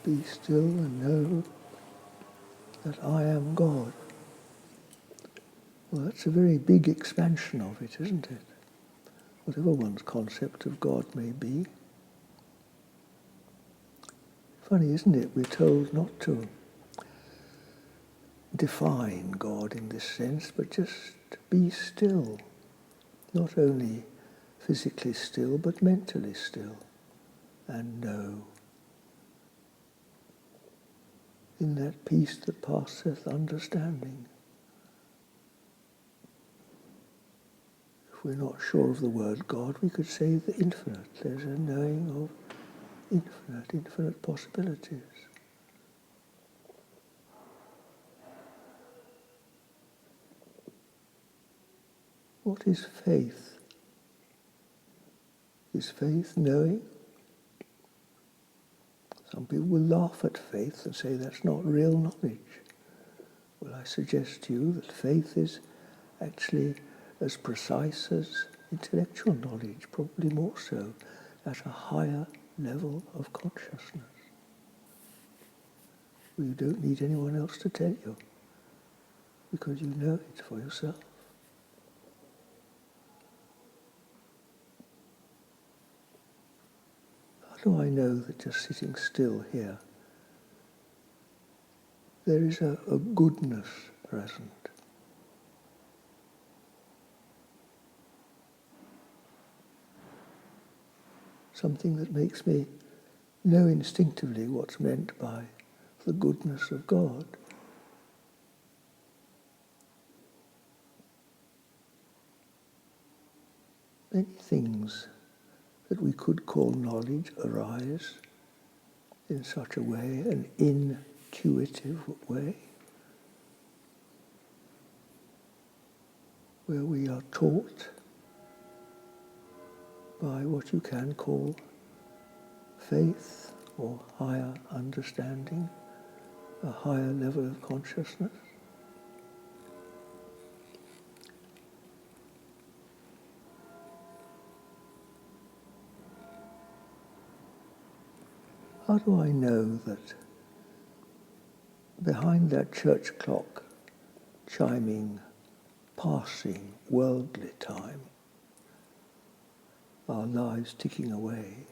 Be still and know that I am God. Well, that's a very big expansion of it, isn't it? Whatever one's concept of God may be. Funny, isn't it? We're told not to define God in this sense, but just be still. Not only physically still, but mentally still. And know. In that peace that passeth understanding. If we're not sure of the word God, we could say the infinite. There's a knowing of infinite possibilities. What is faith? Is faith knowing? Some people will laugh at faith and say that's not real knowledge. Well, I suggest to you that faith is actually as precise as intellectual knowledge, probably more so, at a higher level of consciousness. You don't need anyone else to tell you, because you know it for yourself. How do I know that just sitting still here, there is a goodness present? Something that makes me know instinctively what's meant by the goodness of God. Many things that we could call knowledge arise in such a way, an intuitive way, where we are taught by what you can call faith or higher understanding, a higher level of consciousness. How do I know that behind that church clock chiming, passing, worldly time, our lives ticking away,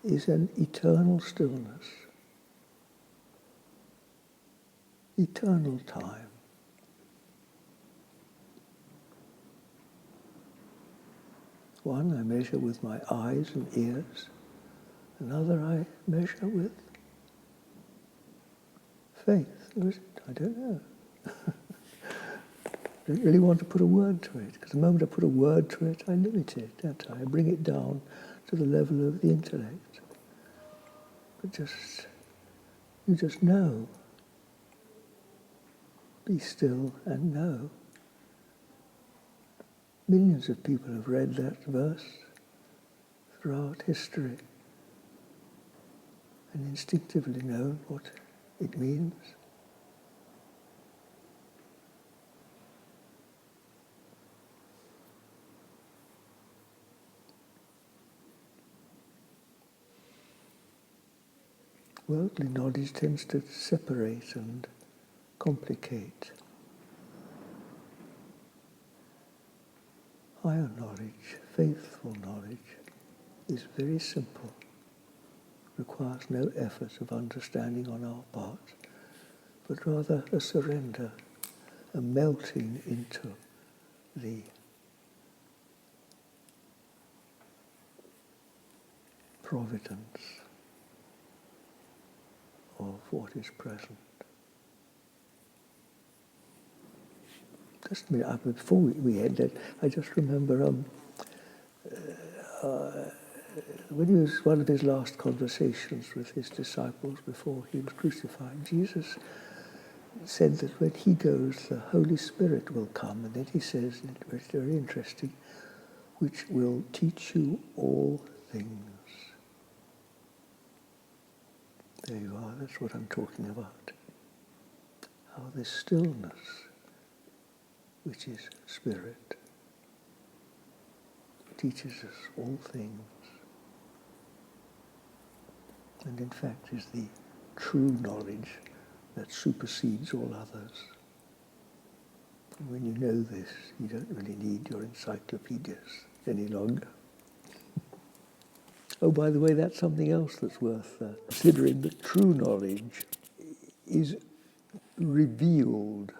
is an eternal stillness, eternal time? One I measure with my eyes and ears, another I measure with faith. Or is it? I don't know. I don't really want to put a word to it, because the moment I put a word to it, I limit it, don't I? I bring it down to the level of the intellect. But you just know. Be still and know. Millions of people have read that verse throughout history and instinctively known what it means. Worldly knowledge tends to separate and complicate. Higher knowledge, faithful knowledge, is very simple, requires no effort of understanding on our part, but rather a surrender, a melting into the providence of what is present. Just a minute, before we end that, I just remember when he was one of his last conversations with his disciples before he was crucified, Jesus said that when he goes, the Holy Spirit will come, and then he says, it's very interesting, which will teach you all things. There you are, that's what I'm talking about. How this stillness, which is spirit, teaches us all things. and in fact is the true knowledge that supersedes all others. And when you know this, you don't really need your encyclopedias any longer. Oh, by the way, that's something else that's worth considering, that true knowledge is revealed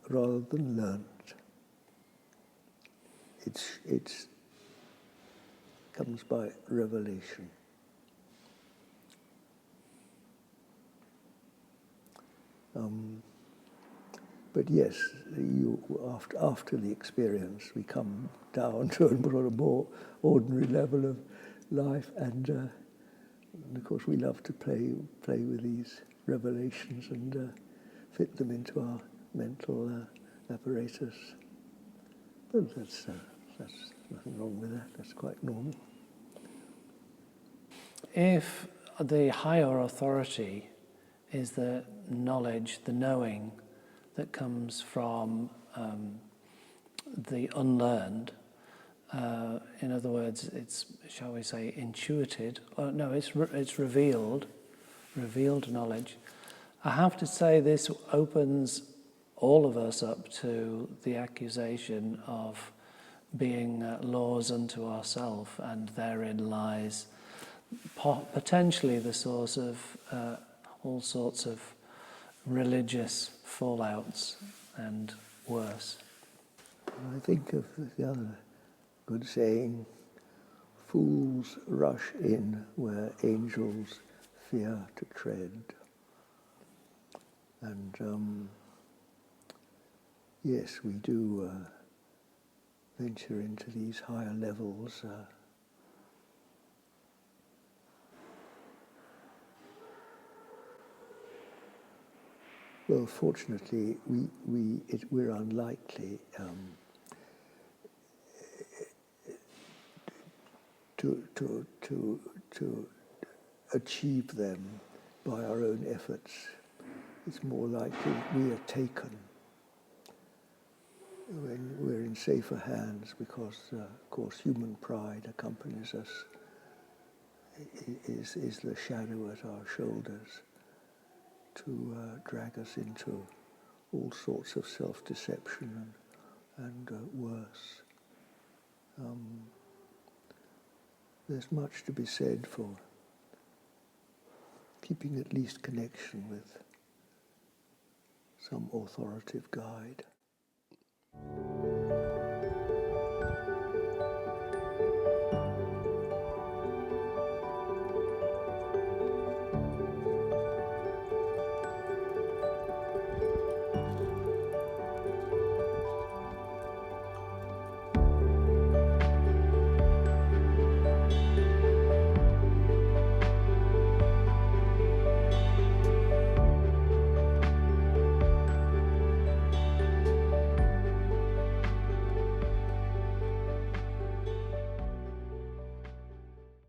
rather than learnt. It's comes by revelation. But yes, after the experience, we come down to a more ordinary level of life, and of course we love to play with these revelations and fit them into our mental apparatus. But that's nothing wrong with that. That's quite normal. If the higher authority is the knowledge, the knowing that comes from the unlearned, in other words, it's, shall we say, intuited, it's revealed knowledge. I have to say this opens all of us up to the accusation of being laws unto ourselves, and therein lies potentially the source of all sorts of religious fallouts and worse. I think of the other good saying, fools rush in where angels fear to tread. And yes, we do venture into these higher levels. Well, fortunately, we're unlikely to achieve them by our own efforts. It's more likely we are taken when we're in safer hands, because, of course, human pride accompanies us, is the shadow at our shoulders to drag us into all sorts of self-deception and worse. There's much to be said for keeping at least connection with some authoritative guide.